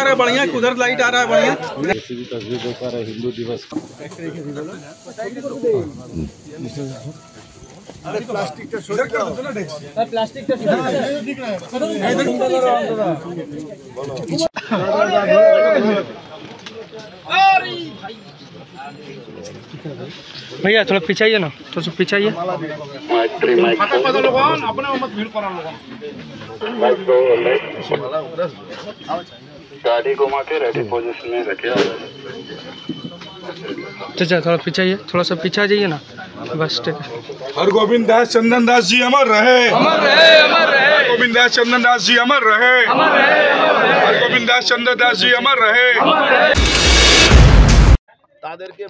आ रहा है बढ़िया, उधर लाइट आ रहा है बढ़िया। जैसे भी तस्वीर देख पा रहे हिंदू दिवस। अरे प्लास्टिक का भैया थोड़ा पीछे आइए ना, तो पीछे आइए। गाड़ी घुमा के रेडी पोजीशन में रखे। चाचा थोड़ा पीछे आइए, थोड़ा सा पीछे आ जाइए ना, बस ठीक है। हरगोविंद दास चंदन दास जी अमर रहे, अमर रहे, अमर रहे। हरगोविंद दास चंदन दास जी अमर रहे, अमर रहे, अमर रहे। हरगोविंद दास चंदन दास जी अमर रहे, अमर रहे। তাদেরকে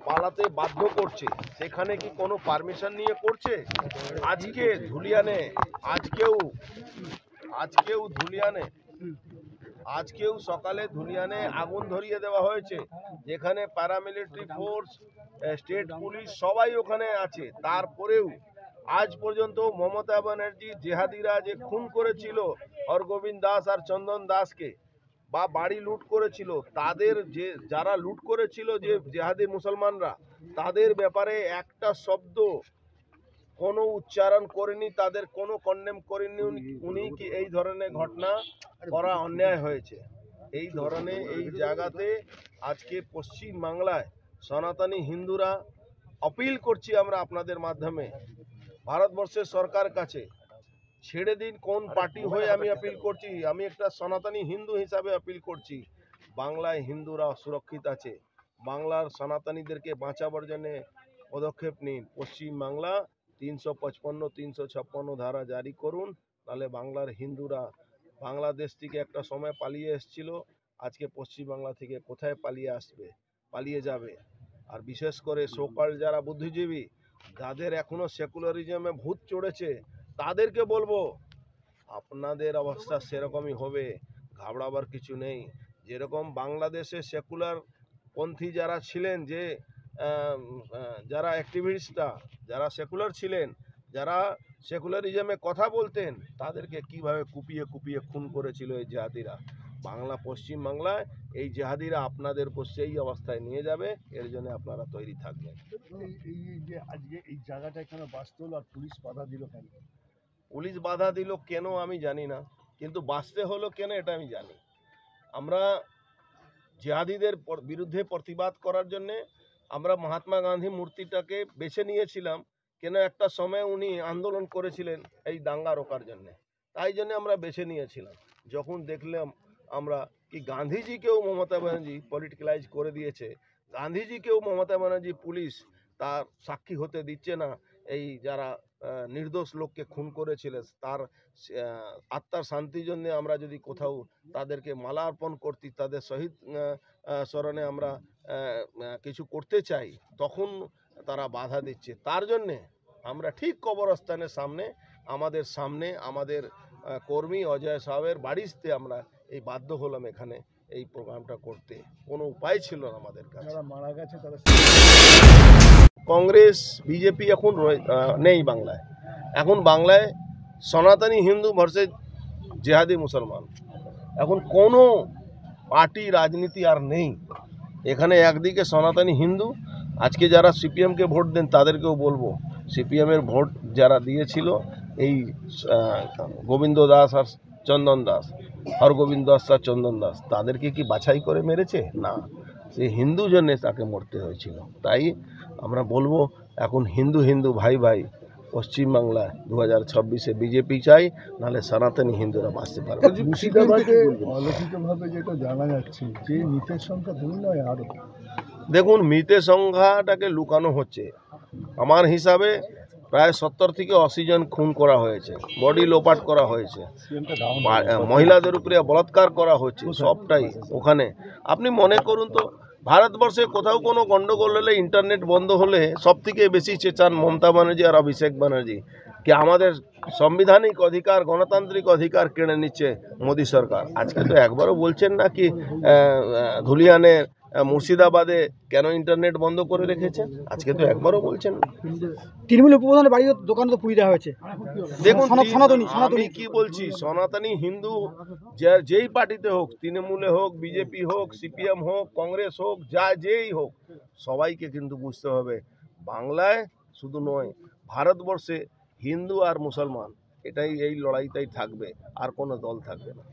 পালাতে বাধ্য করছে, সেখানে কি কোনো পারমিশন নিয়ে করছে? আজকে ধুলিয়ানে আজকেও সকালে ধুলিয়ানে আগুন ধরিয়ে দেওয়া হয়েছে, যেখানে প্যারামিলিটারি ফোর্স, স্টেট পুলিশ সবাই ওখানে আছে। তারপরেও আজ পর্যন্ত মমতা ব্যানার্জি জেহাদিরা যে খুন করেছিল হরগোবিন্দ দাস আর চন্দন দাসকে, বা বাড়ি লুট করেছিল, তাদের যারা লুট করেছিল যে জেহাদি মুসলমানরা, তাদের ব্যাপারে একটা শব্দ কোনো উচ্চারণ করেনি, তাদের কোনো কন্ডেম করেনি উনি কি এই ধরনের ঘটনা করা অন্যায় হয়েছে। এই ধরনের এই জায়গাতে আজকে পশ্চিম বাংলায় সনাতনী হিন্দুরা আপিল করছি আমরা আপনাদের মাধ্যমে ভারতবর্ষের সরকার কাছে, ছেড়ে দিন কোন পার্টি হয়ে আমি আপিল করছি, আমি একটা সনাতনী হিন্দু হিসাবে আপিল করছি। বাংলায় হিন্দুরা সুরক্ষিত আছে, বাংলার সনাতনীদেরকে বাঁচাবার জন্য পদক্ষেপ নিন। পশ্চিম বাংলা 355, 356 ধারা জারি করুন, তাহলে বাংলার হিন্দুরা বাংলাদেশ থেকে একটা সময় পালিয়ে এসেছিল, আজকে পশ্চিমবাংলা থেকে কোথায় পালিয়ে যাবে। আর বিশেষ করে সোকাল যারা বুদ্ধিজীবী, যাদের এখনো সেকুলারিজমে ভূত চড়েছে, তাদেরকে বলবো আপনাদের অবস্থা সেরকমই হবে, ঘাবড়াবার কিছু নেই। যেরকম বাংলাদেশে সেকুলার পন্থী যারা ছিলেন, যে যারা অ্যাক্টিভিস্টরা, যারা সেকুলার ছিলেন, যারা সেকুলারিজমে কথা বলতেন, তাদেরকে কিভাবে কুপিয়ে কুপিয়ে খুন করেছিল এই জেহাদিরা, পশ্চিম বাংলায় এই জেহাদিরা আপনাদেরকে সেই অবস্থায় নিয়ে যাবে। এর জন্য আপনারা তৈরি থাকবেন। এই যে আজকে এই জায়গাটা কেন বাঁচতে হলো আর পুলিশ বাধা দিল কেন? পুলিশ বাধা দিল কেন আমি জানি না, কিন্তু বাঁচতে হলো কেন এটা আমি জানি। আমরা জিহাদিদের বিরুদ্ধে প্রতিবাদ করার জন্যে আমরা মহাত্মা গান্ধী মূর্তিটাকে বেছে নিয়েছিলাম, কেন একটা সময় উনি আন্দোলন করেছিলেন এই দাঙ্গা রোকার জন্যে, তাই জন্য আমরা বেছে নিয়েছিলাম। যখন দেখলাম আমরা কি গান্ধীজিকেও মমতা ব্যানার্জি পলিটিক্যালাইজ করে দিয়েছে, গান্ধীজিকেও মমতা ব্যানার্জি পুলিশ তার সাক্ষী হতে দিচ্ছে না, এই যারা নির্দোষ লোককে খুন করেছিল তার আত্মার শান্তির জন্য আমরা যদি কোথাও তাদেরকে মালা অর্পণ করতে, তাদের শহীদ স্মরণে আমরা কিছু করতে চাই, তখন তারা বাধা দিচ্ছে। তার জন্যে আমরা ঠিক কবরস্থানের সামনে আমাদের কর্মী অজয় সাহেবের বাড়িতে আমরা এই বাধ্য হলাম এখানে এই প্রোগ্রামটা করতে, কোনো উপায় ছিল না আমাদের কাছে। যারা মারা গেছে তারা কংগ্রেস বিজেপি এখন নেই বাংলায়, এখন বাংলায় সনাতনী হিন্দু ভার্সেস জেহাদি মুসলমান, এখন কোনো পার্টি রাজনীতি আর নেই এখানে। একদিকে সনাতনী হিন্দু, আজকে যারা সিপিএমকে ভোট দেন তাদেরকেও বলবো, সিপিএমের ভোট যারা দিয়েছিল এই গোবিন্দ দাস আর চন্দন দাস, হরগোবিন্দ দাস আর চন্দন দাস, তাদেরকে কি বাছাই করে মেরেছে? না, সে হিন্দু জন্যে তাকে মরতে হয়েছিল। তাই আমরা বলবো এখন হিন্দু ভাই ভাই, পশ্চিমবাংলায় 2026-এ বিজেপি চাই, নাহলে সনাতনী হিন্দুরা বাঁচতে পারবে। মুর্শিদাবাদে অলৌকিকভাবে যেটা জানা যাচ্ছে যে মৃতের সংখ্যা 2 নয় আরো। দেখুন, মৃতের সংখ্যাটাকে লুকানো হচ্ছে। আমার হিসাবে প্রায় 70 থেকে 80 জন খুন করা হয়েছে, বডি লোপাট করা হয়েছে, মহিলাদের উপরে বলাৎকার করা হচ্ছে, সবটাই ওখানে। আপনি মনে করুন তো, ভারতবর্ষে কোথাও কোনো গণ্ডগোল হলে, ইন্টারনেট বন্ধ হলে সব থেকে বেশি চেঁচান মমতা ব্যানার্জি আর অভিষেক ব্যানার্জি, কি আমাদের সাংবিধানিক অধিকার, গণতান্ত্রিক অধিকার কেড়ে নিচ্ছে মোদী সরকার। আজকে তো একবারও বলছেন না কি ধুলিয়ানের মুর্শিদাবাদে কেন ইন্টারনেট বন্ধ করে রেখেছেন? আজকে তো একবারও বলছেন না। তৃণমূল উপপ্রধানের বাড়ি দোকান তো পুড়িয়ে দেওয়া হয়েছে। দেখুন সনাতনী আমি কি বলছি, সনাতনী হিন্দু যেই পার্টিতে হোক, তৃণমূলে হোক, বিজেপি হোক, সিপিএম হোক, কংগ্রেস হোক, যেই হোক, সবাইকে কিন্তু বুঝতে হবে বাংলায় শুধু নয়, ভারতবর্ষে হিন্দু আর মুসলমান এই লড়াইটাই থাকবে, আর কোনো দল থাকবে না।